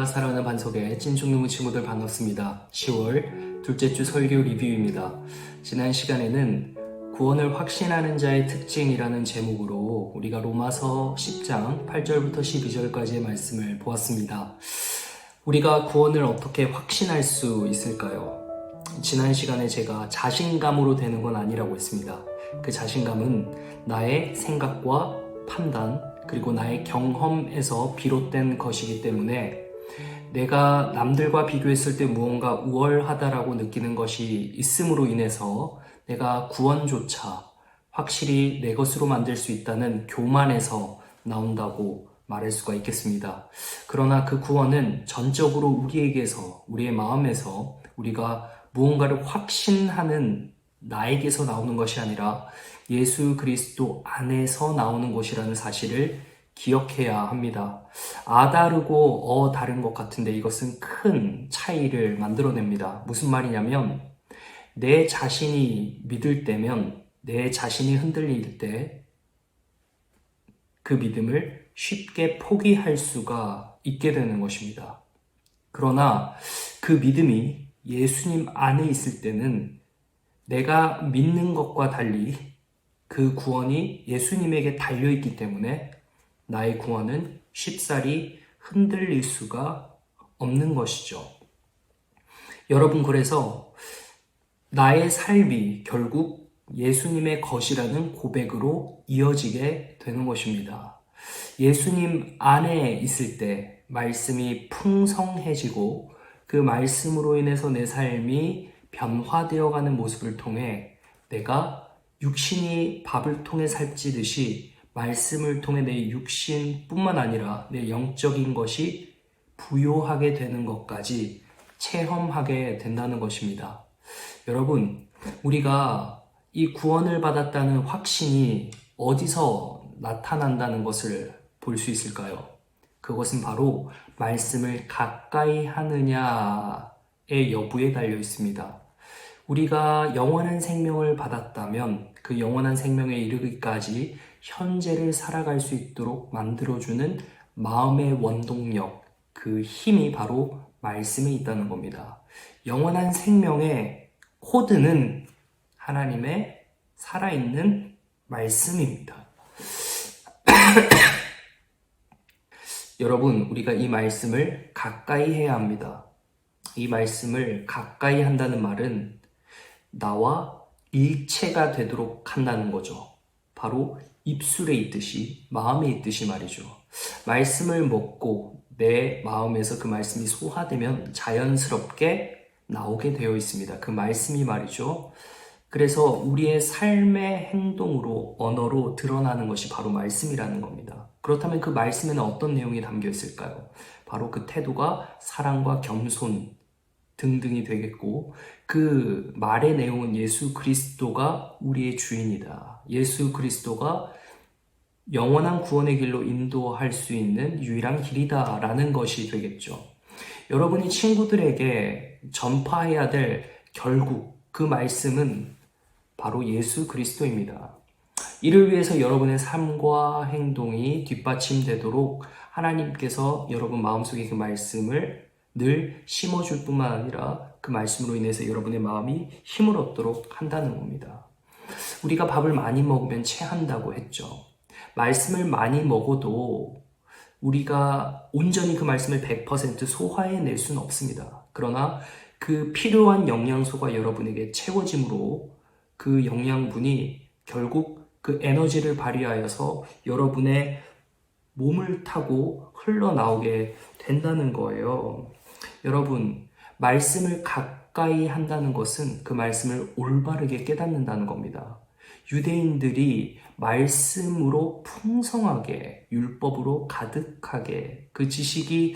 안녕하십니까. 사랑하는 반석의 찐총누무 친구들 반갑습니다. 10월 둘째 주 설교 리뷰입니다. 지난 시간에는 구원을 확신하는 자의 특징이라는 제목으로 우리가 로마서 10장 8절부터 12절까지의 말씀을 보았습니다. 우리가 구원을 어떻게 확신할 수 있을까요? 지난 시간에 제가 자신감으로 되는 건 아니라고 했습니다. 그 자신감은 나의 생각과 판단, 그리고 나의 경험에서 비롯된 것이기 때문에 내가 남들과 비교했을 때 무언가 우월하다라고 느끼는 것이 있음으로 인해서 내가 구원조차 확실히 내 것으로 만들 수 있다는 교만에서 나온다고 말할 수가 있겠습니다. 그러나 그 구원은 전적으로 우리에게서, 우리의 마음에서 우리가 무언가를 확신하는 나에게서 나오는 것이 아니라 예수 그리스도 안에서 나오는 것이라는 사실을 기억해야 합니다. 다르고 다른 것 같은데 이것은 큰 차이를 만들어냅니다. 무슨 말이냐면 내 자신이 믿을 때면, 내 자신이 흔들릴 때 그 믿음을 쉽게 포기할 수가 있게 되는 것입니다. 그러나 그 믿음이 예수님 안에 있을 때는 내가 믿는 것과 달리 그 구원이 예수님에게 달려있기 때문에 나의 구원은 쉽사리 흔들릴 수가 없는 것이죠. 여러분, 그래서 나의 삶이 결국 예수님의 것이라는 고백으로 이어지게 되는 것입니다. 예수님 안에 있을 때 말씀이 풍성해지고 그 말씀으로 인해서 내 삶이 변화되어가는 모습을 통해 내가 육신이 밥을 통해 살찌듯이 말씀을 통해 내 육신뿐만 아니라 내 영적인 것이 부요하게 되는 것까지 체험하게 된다는 것입니다. 여러분, 우리가 이 구원을 받았다는 확신이 어디서 나타난다는 것을 볼 수 있을까요? 그것은 바로 말씀을 가까이 하느냐의 여부에 달려 있습니다. 우리가 영원한 생명을 받았다면 그 영원한 생명에 이르기까지 현재를 살아갈 수 있도록 만들어주는 마음의 원동력, 그 힘이 바로 말씀에 있다는 겁니다. 영원한 생명의 코드는 하나님의 살아있는 말씀입니다. 여러분, 우리가 이 말씀을 가까이 해야 합니다. 이 말씀을 가까이 한다는 말은 나와 일체가 되도록 한다는 거죠. 바로 입술에 있듯이, 마음에 있듯이 말이죠. 말씀을 먹고 내 마음에서 그 말씀이 소화되면 자연스럽게 나오게 되어 있습니다. 그 말씀이 말이죠. 그래서 우리의 삶의 행동으로, 언어로 드러나는 것이 바로 말씀이라는 겁니다. 그렇다면 그 말씀에는 어떤 내용이 담겨 있을까요? 바로 그 태도가 사랑과 겸손 등등이 되겠고, 그 말의 내용은 예수 그리스도가 우리의 주인이다. 예수 그리스도가 영원한 구원의 길로 인도할 수 있는 유일한 길이다 라는 것이 되겠죠. 여러분이 친구들에게 전파해야 될 결국 그 말씀은 바로 예수 그리스도입니다. 이를 위해서 여러분의 삶과 행동이 뒷받침되도록 하나님께서 여러분 마음속에 그 말씀을 늘 심어줄 뿐만 아니라 그 말씀으로 인해서 여러분의 마음이 힘을 얻도록 한다는 겁니다. 우리가 밥을 많이 먹으면 체한다고 했죠. 말씀을 많이 먹어도 우리가 온전히 그 말씀을 100% 소화해낼 수는 없습니다. 그러나 그 필요한 영양소가 여러분에게 채워짐으로 그 영양분이 결국 그 에너지를 발휘하여서 여러분의 몸을 타고 흘러나오게 된다는 거예요. 여러분, 말씀을 가까이 한다는 것은 그 말씀을 올바르게 깨닫는다는 겁니다. 유대인들이 말씀으로 풍성하게, 율법으로 가득하게 그 지식이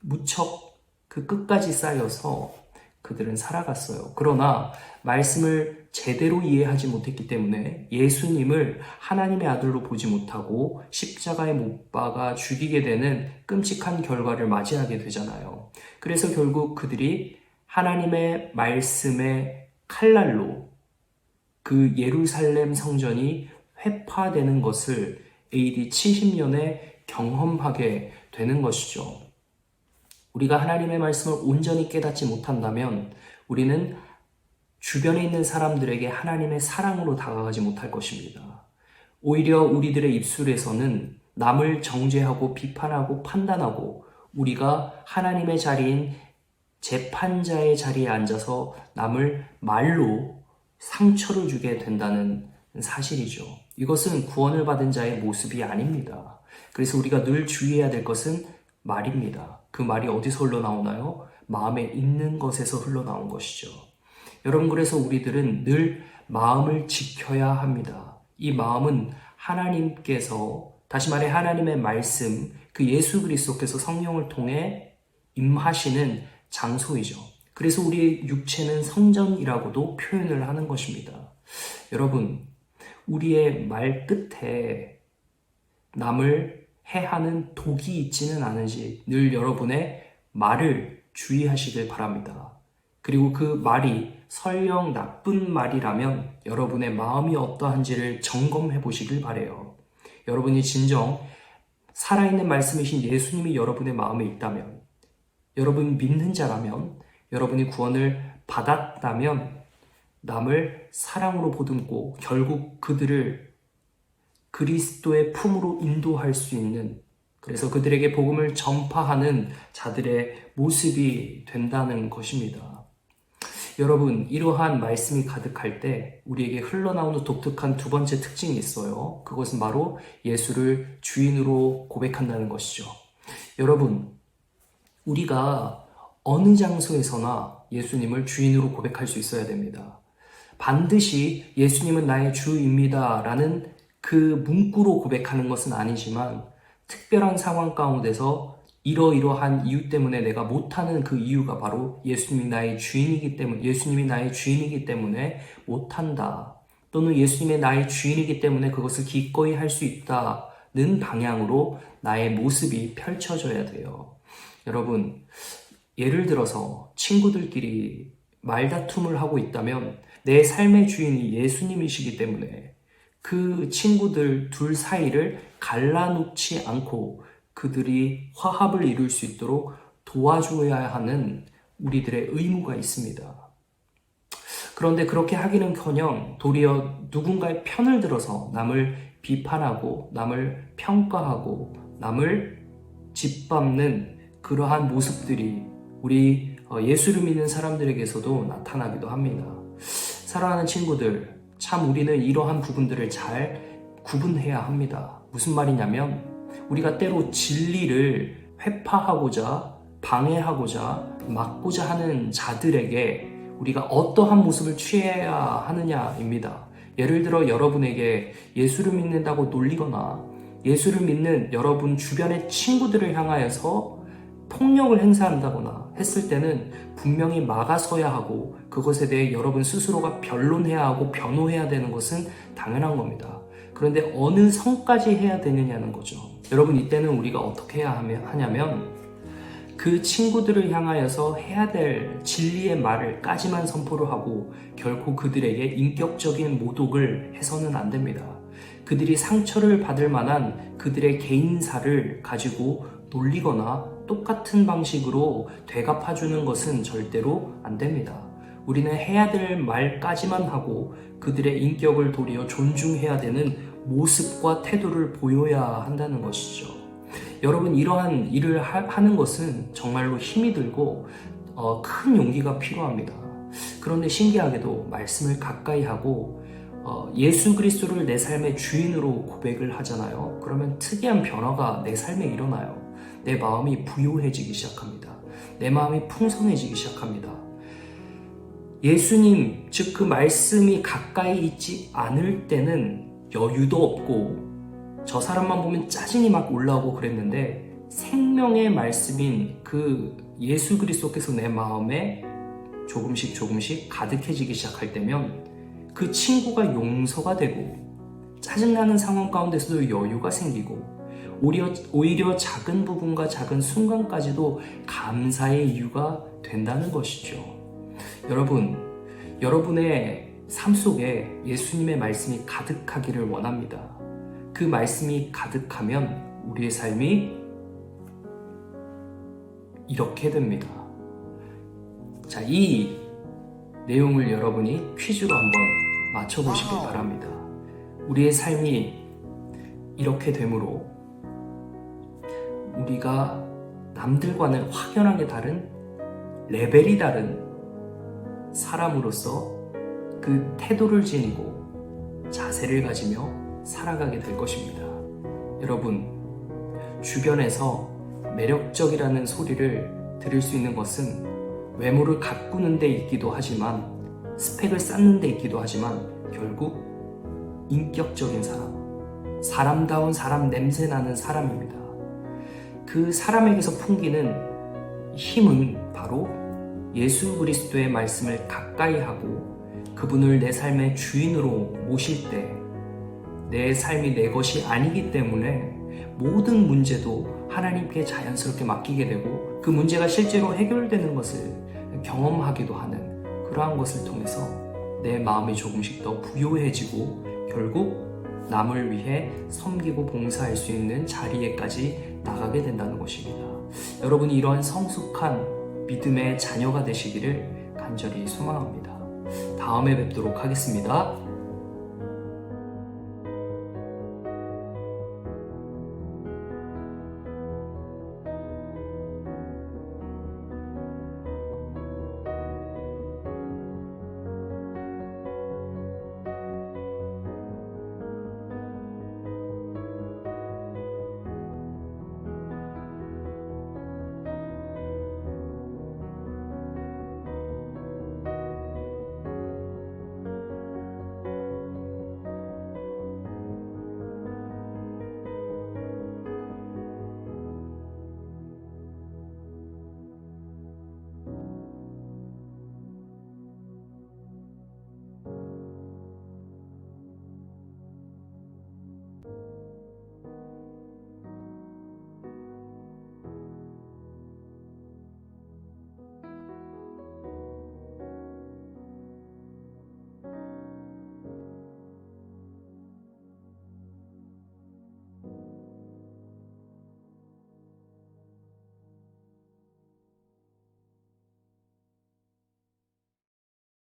무척 그 끝까지 쌓여서 그들은 살아갔어요. 그러나 말씀을 제대로 이해하지 못했기 때문에 예수님을 하나님의 아들로 보지 못하고 십자가에 못 박아 죽이게 되는 끔찍한 결과를 맞이하게 되잖아요. 그래서 결국 그들이 하나님의 말씀의 칼날로 그 예루살렘 성전이 회파되는 것을 AD 70년에 경험하게 되는 것이죠. 우리가 하나님의 말씀을 온전히 깨닫지 못한다면 우리는 주변에 있는 사람들에게 하나님의 사랑으로 다가가지 못할 것입니다. 오히려 우리들의 입술에서는 남을 정죄하고 비판하고 판단하고 우리가 하나님의 자리인 재판자의 자리에 앉아서 남을 말로 상처를 주게 된다는 사실이죠. 이것은 구원을 받은 자의 모습이 아닙니다. 그래서 우리가 늘 주의해야 될 것은 말입니다. 그 말이 어디서 흘러나오나요? 마음에 있는 것에서 흘러나온 것이죠. 여러분, 그래서 우리들은 늘 마음을 지켜야 합니다. 이 마음은 하나님께서, 다시 말해 하나님의 말씀, 그 예수 그리스도께서 성령을 통해 임하시는 장소이죠. 그래서 우리의 육체는 성전이라고도 표현을 하는 것입니다. 여러분, 우리의 말 끝에 남을 해하는 독이 있지는 않은지 늘 여러분의 말을 주의하시길 바랍니다. 그리고 그 말이 설령 나쁜 말이라면 여러분의 마음이 어떠한지를 점검해 보시길 바라요. 여러분이 진정 살아있는 말씀이신 예수님이 여러분의 마음에 있다면, 여러분이 믿는 자라면, 여러분이 구원을 받았다면 남을 사랑으로 보듬고 결국 그들을 그리스도의 품으로 인도할 수 있는, 그래서 그들에게 복음을 전파하는 자들의 모습이 된다는 것입니다. 여러분, 이러한 말씀이 가득할 때 우리에게 흘러나오는 독특한 두 번째 특징이 있어요. 그것은 바로 예수를 주인으로 고백한다는 것이죠. 여러분, 우리가 어느 장소에서나 예수님을 주인으로 고백할 수 있어야 됩니다. 반드시 예수님은 나의 주입니다 라는 그 문구로 고백하는 것은 아니지만, 특별한 상황 가운데서 이러이러한 이유 때문에 내가 못하는 그 이유가 바로 예수님이 나의 주인이기 때문에 못한다, 또는 예수님이 나의 주인이기 때문에 그것을 기꺼이 할 수 있다는 방향으로 나의 모습이 펼쳐져야 돼요. 여러분, 예를 들어서 친구들끼리 말다툼을 하고 있다면 내 삶의 주인이 예수님이시기 때문에 그 친구들 둘 사이를 갈라놓지 않고 그들이 화합을 이룰 수 있도록 도와줘야 하는 우리들의 의무가 있습니다. 그런데 그렇게 하기는커녕 도리어 누군가의 편을 들어서 남을 비판하고 남을 평가하고 남을 짓밟는 그러한 모습들이 우리 예수를 믿는 사람들에게서도 나타나기도 합니다. 사랑하는 친구들, 참 우리는 이러한 부분들을 잘 구분해야 합니다. 무슨 말이냐면, 우리가 때로 진리를 회파하고자, 방해하고자, 막고자 하는 자들에게 우리가 어떠한 모습을 취해야 하느냐입니다. 예를 들어 여러분에게 예수를 믿는다고 놀리거나 예수를 믿는 여러분 주변의 친구들을 향하여서 폭력을 행사한다거나 했을 때는 분명히 막아서야 하고, 그것에 대해 여러분 스스로가 변론해야 하고 변호해야 되는 것은 당연한 겁니다. 그런데 어느 선까지 해야 되느냐는 거죠. 여러분, 이때는 우리가 어떻게 해야 하냐면, 그 친구들을 향하여서 해야 될 진리의 말을까지만 선포를 하고 결코 그들에게 인격적인 모독을 해서는 안 됩니다. 그들이 상처를 받을 만한 그들의 개인사를 가지고 놀리거나 똑같은 방식으로 되갚아주는 것은 절대로 안 됩니다. 우리는 해야 될 말까지만 하고 그들의 인격을 도리어 존중해야 되는 모습과 태도를 보여야 한다는 것이죠. 여러분, 이러한 일을 하는 것은 정말로 힘이 들고 큰 용기가 필요합니다. 그런데 신기하게도 말씀을 가까이 하고 예수 그리스도를 내 삶의 주인으로 고백을 하잖아요. 그러면 특이한 변화가 내 삶에 일어나요. 내 마음이 부요해지기 시작합니다. 내 마음이 풍성해지기 시작합니다. 예수님, 즉 그 말씀이 가까이 있지 않을 때는 여유도 없고 저 사람만 보면 짜증이 막 올라오고 그랬는데, 생명의 말씀인 그 예수 그리스도께서 내 마음에 조금씩 가득해지기 시작할 때면 그 친구가 용서가 되고 짜증나는 상황 가운데서도 여유가 생기고 오히려 작은 부분과 작은 순간까지도 감사의 이유가 된다는 것이죠. 여러분, 여러분의 삶 속에 예수님의 말씀이 가득하기를 원합니다. 그 말씀이 가득하면 우리의 삶이 이렇게 됩니다. 자, 이 내용을 여러분이 퀴즈로 한번 맞춰보시길 바랍니다. 우리의 삶이 이렇게 되므로 우리가 남들과는 확연하게 다른, 레벨이 다른 사람으로서 그 태도를 지니고 자세를 가지며 살아가게 될 것입니다. 여러분, 주변에서 매력적이라는 소리를 들을 수 있는 것은 외모를 가꾸는 데 있기도 하지만, 스펙을 쌓는 데 있기도 하지만, 결국 인격적인 사람, 사람다운 사람, 냄새나는 사람입니다. 그 사람에게서 풍기는 힘은 바로 예수 그리스도의 말씀을 가까이 하고 그분을 내 삶의 주인으로 모실 때 내 삶이 내 것이 아니기 때문에 모든 문제도 하나님께 자연스럽게 맡기게 되고 그 문제가 실제로 해결되는 것을 경험하기도 하는 그러한 것을 통해서 내 마음이 조금씩 더 부요해지고 결국 남을 위해 섬기고 봉사할 수 있는 자리에까지 나가게 된다는 것입니다. 여러분이 이러한 성숙한 믿음의 자녀가 되시기를 간절히 소망합니다. 다음에 뵙도록 하겠습니다.